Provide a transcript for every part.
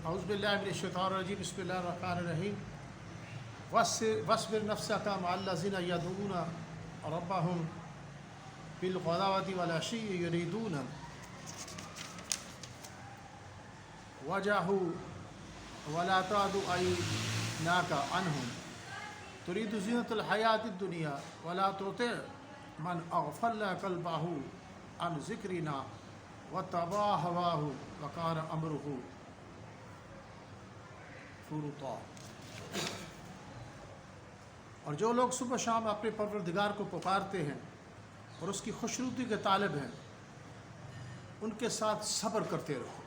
اعوذ باللہ من الشیطان الرجیم بسم اللہ الرحمن الرحیم واصبر نفسک مع الذین یدعون ربهم بالغداة والعشی یریدون وجهه ولا تعد عیناک عنهم تريد زینة الحیاة الدنیا ولا تطع من اغفلنا قلبه عن ذکرنا واتبع هواه وكان امره فرطا۔ اور جو لوگ صبح شام اپنے پروردگار کو پکارتے ہیں اور اس کی خوشنودی کے طالب ہیں ان کے ساتھ صبر کرتے رہو،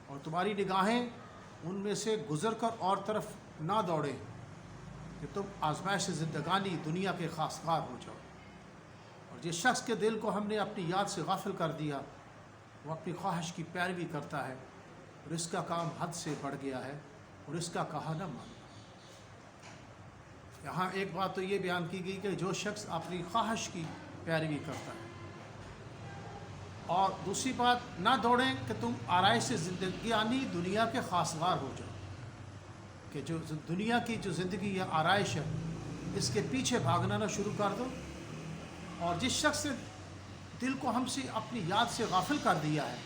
اور تمہاری نگاہیں ان میں سے گزر کر اور طرف نہ دوڑیں کہ تم آزمائش زندگانی دنیا کے خاصگار ہو جاؤ۔ اور جس شخص کے دل کو ہم نے اپنی یاد سے غافل کر دیا وہ اپنی خواہش کی پیروی کرتا ہے اور اس کا کام حد سے بڑھ گیا ہے اور اس کا کہا نہ مانتا۔ یہاں ایک بات تو یہ بیان کی گئی کہ جو شخص اپنی خواہش کی پیروی کرتا ہے، اور دوسری بات نہ دوڑیں کہ تم آرائش سے زندگانی دنیا کے خاصگار ہو جاؤ، کہ جو دنیا کی جو زندگی یا آرائش ہے اس کے پیچھے بھاگنا نہ شروع کر دو۔ اور جس شخص نے دل کو ہم سے اپنی یاد سے غافل کر دیا ہے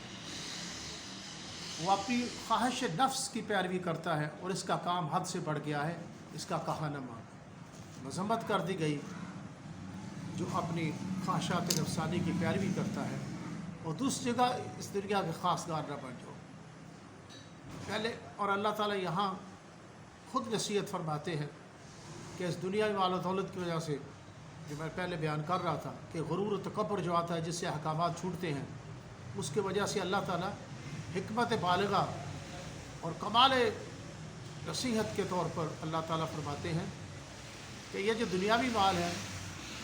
وہ اپنی خواہش نفس کی پیروی کرتا ہے اور اس کا کام حد سے بڑھ گیا ہے، اس کا کہا نہ مانا۔ مذمت کر دی گئی جو اپنی خواہشات نفسانی کی پیروی کرتا ہے، اور دوسری جگہ اس دنیا کے خاصگار نہ بن جاؤ پہلے۔ اور اللہ تعالیٰ یہاں خود نصیحت فرماتے ہیں کہ اس دنیا میں مال و دولت کی وجہ سے، جو میں پہلے بیان کر رہا تھا کہ غرور و تکبر جو آتا ہے جس سے احکامات چھوٹتے ہیں، اس کی وجہ سے اللہ تعالیٰ حکمت بالغہ اور کمال نصیحت کے طور پر اللہ تعالیٰ فرماتے ہیں کہ یہ جو دنیاوی مال ہے،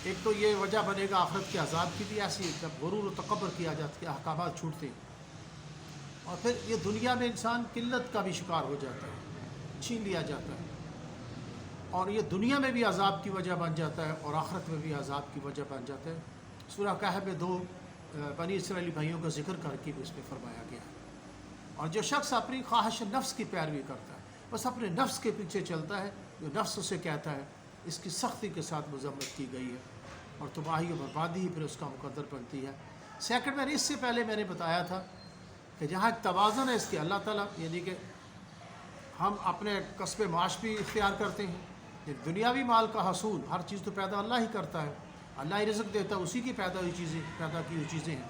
ایک تو یہ وجہ بنے گا آخرت کے عذاب کی بھی ایسی، جب غرور و تکبر کیا جاتا ہے، احکامات چھوٹتے ہیں، اور پھر یہ دنیا میں انسان قلت کا بھی شکار ہو جاتا ہے، چھین لیا جاتا ہے، اور یہ دنیا میں بھی عذاب کی وجہ بن جاتا ہے اور آخرت میں بھی عذاب کی وجہ بن جاتا ہے۔ سورہ کہف میں 2 بنی اسرائیلی بھائیوں کا ذکر کر کے بھی اس میں فرمایا گیا ہے۔ اور جو شخص اپنی خواہش نفس کی پیروی کرتا ہے، بس اپنے نفس کے پیچھے چلتا ہے، جو نفس اسے کہتا ہے، اس کی سختی کے ساتھ مذمت کی گئی ہے، اور تباہی و بربادی ہی پھر اس کا مقدر بنتی ہے۔ سیکنڈ میں اس سے پہلے میں نے بتایا تھا کہ جہاں ایک توازن ہے اس کے، اللہ تعالیٰ یعنی کہ ہم اپنے کسب معاش بھی اختیار کرتے ہیں، دنیاوی مال کا حصول، ہر چیز تو پیدا اللہ ہی کرتا ہے، اللہ ہی رزق دیتا ہے، اسی کی پیدا کی ہوئی چیزیں ہیں۔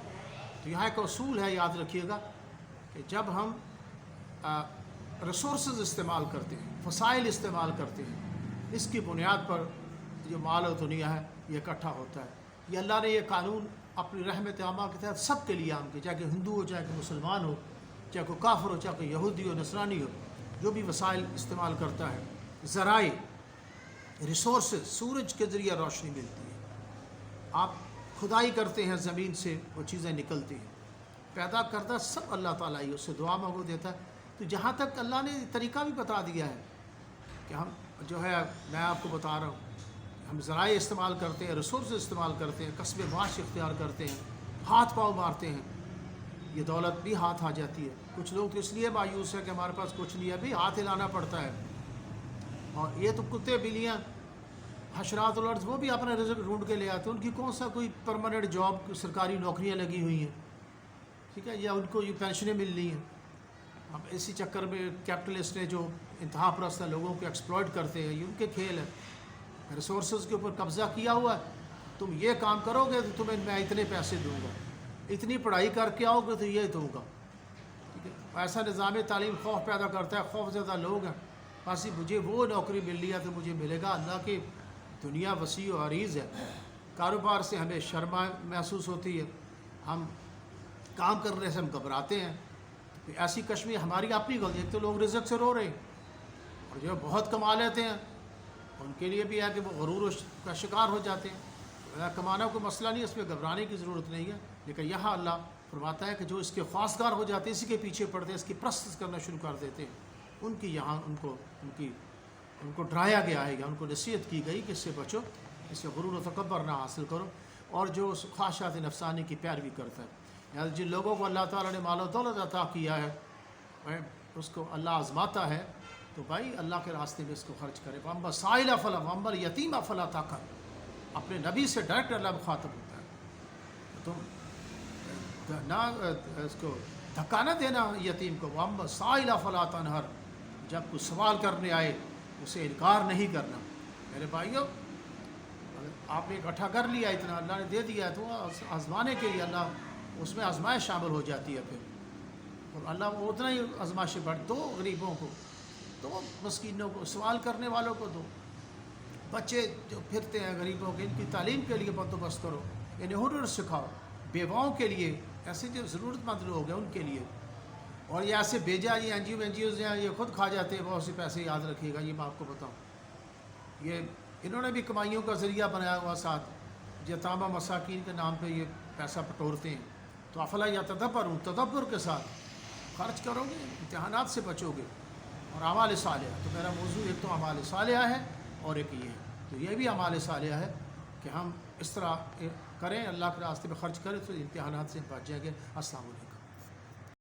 تو یہاں ایک اصول ہے، یاد رکھیے گا کہ جب ہم ریسورسز استعمال کرتے ہیں، وسائل استعمال کرتے ہیں، اس کی بنیاد پر جو مال و دنیا ہے یہ اکٹھا ہوتا ہے۔ یہ اللہ نے یہ قانون اپنی رحمت عامہ کے تحت سب کے لیے عام کیا، چاہے کہ ہندو ہو، چاہے کہ مسلمان ہو، چاہے کوئی کافر ہو، چاہے کہ یہودی ہو، نصرانی ہو، جو بھی وسائل استعمال کرتا ہے، ذرائع، ریسورسز، سورج کے ذریعے روشنی ملتی ہے، آپ کھدائی کرتے ہیں زمین سے وہ چیزیں نکلتی ہیں، پیدا کردہ سب اللہ تعالیٰ ہی، اس سے دعا مانگو دیتا ہے۔ تو جہاں تک اللہ نے طریقہ بھی بتا دیا ہے کہ ہم جو ہے، میں آپ کو بتا رہا ہوں، ہم ذرائع استعمال کرتے ہیں، ریسورسز استعمال کرتے ہیں، کسب معاش اختیار کرتے ہیں، ہاتھ پاؤں مارتے ہیں، یہ دولت بھی ہاتھ آ جاتی ہے۔ کچھ لوگ تو اس لیے مایوس ہے کہ ہمارے پاس کچھ نہیں ہے، بھی ہاتھ ہلانا پڑتا ہے، اور یہ تو کتے بلیاں حشرات الارض وہ بھی اپنا رزق ڈھونڈ کے لے آتے ہیں، ان کی کون سا کوئی پرماننٹ جاب، سرکاری نوکریاں لگی ہوئی ہیں، ٹھیک ہے، یا ان کو یہ پینشنیں مل رہی ہیں۔ اب اسی چکر میں کیپٹلسٹ نے جو انتہا پرست لوگوں کو ایکسپلائٹ کرتے ہیں، یہ ان کے کھیل ہے، ریسورسز کے اوپر قبضہ کیا ہوا ہے، تم یہ کام کرو گے تو تمہیں میں اتنے پیسے دوں گا، اتنی پڑھائی کر کے آؤ گے تو یہ دوں گا، ٹھیک ہے۔ ایسا نظام تعلیم خوف پیدا کرتا ہے، خوف زدہ لوگ ہیں، بس مجھے وہ نوکری مل رہی ہے تو مجھے ملے گا۔ اللہ کی دنیا وسیع و عریض ہے، کاروبار سے ہمیں شرم محسوس ہوتی ہے، ہم کام کرنے سے ہم گھبراتے ہیں، ایسی کشمیر ہماری اپنی غلطی ہے۔ ایک تو لوگ رزق سے رو رہے ہیں، اور جو بہت کما لیتے ہیں ان کے لیے بھی ہے کہ وہ غرور کا شکار ہو جاتے ہیں۔ کمانا کوئی مسئلہ نہیں، اس میں گھبرانے کی ضرورت نہیں ہے، لیکن یہاں اللہ فرماتا ہے کہ جو اس کے خواستگار ہو جاتے ہیں، اسی کے پیچھے پڑتے ہیں، اس کی پرست کرنا شروع کر دیتے ہیں، ان کی یہاں ان کو ڈرایا گیا ہے، یا ان کو نصیحت کی گئی کہ اس سے بچو، اس سے غرور و تکبر نہ حاصل کرو، اور جو خواہشات نفسانی کی پیروی کرتا ہے۔ یعنی جن لوگوں کو اللہ تعالیٰ نے مال و دولت عطا کیا ہے، اس کو اللہ آزماتا ہے تو بھائی اللہ کے راستے میں اس کو خرچ کرے. وَأَمَّا السَّائِلَ فَلَا وَأَمَّا الْيَتِيمَ فَلَا تَقْهَرْ. اپنے نبی سے ڈائریکٹ اللہ مخاطب ہوتا ہے. تم نہ اس کو دھکا نہ دینا یتیم کو. وَأَمَّا السَّائِلَ فَلَا تَنْهَرْ. جب کوئی سوال کرنے آئے اسے انکار نہیں کرنا. میرے بھائیو، آپ نے اکٹھا کر لیا اتنا، اللہ نے دے دیا ہے تو آزمانے کے لیے اللہ اس میں آزمائش شامل ہو جاتی ہے. پھر اور اللہ وہ اتنا ہی آزمائشیں بڑھ دو. غریبوں کو دو، مسکینوں کو، سوال کرنے والوں کو دو. بچے جو پھرتے ہیں غریبوں کے، ان کی تعلیم کے لیے بندوبست کرو، انہیں ہنر سکھاؤ. بیواؤں کے لیے، ایسے جو ضرورت مند لوگ ہیں ان کے لیے. اور یہ ایسے بھیجا، یہ این جی اوز ہیں، یہ خود کھا جاتے ہیں بہت سے پیسے. یاد رکھیے گا، یہ میں آپ کو بتاؤں، یہ انہوں نے بھی کمائیوں کا ذریعہ بنایا ہوا ساتھ. یتامہ مساکین کے نام پہ یہ پیسہ بٹورتے ہیں. تو افلا یتدبرون، تدبر کے ساتھ خرچ کرو گے، امتحانات سے بچو گے. اور اعمال صالحہ، تو میرا موضوع ایک تو اعمال صالحہ ہے اور ایک یہ ہے. تو یہ بھی اعمال صالحہ ہے کہ ہم اس طرح کریں، اللہ کے راستے میں خرچ کریں تو امتحانات سے بچ جائیں گے. السلام علیکم.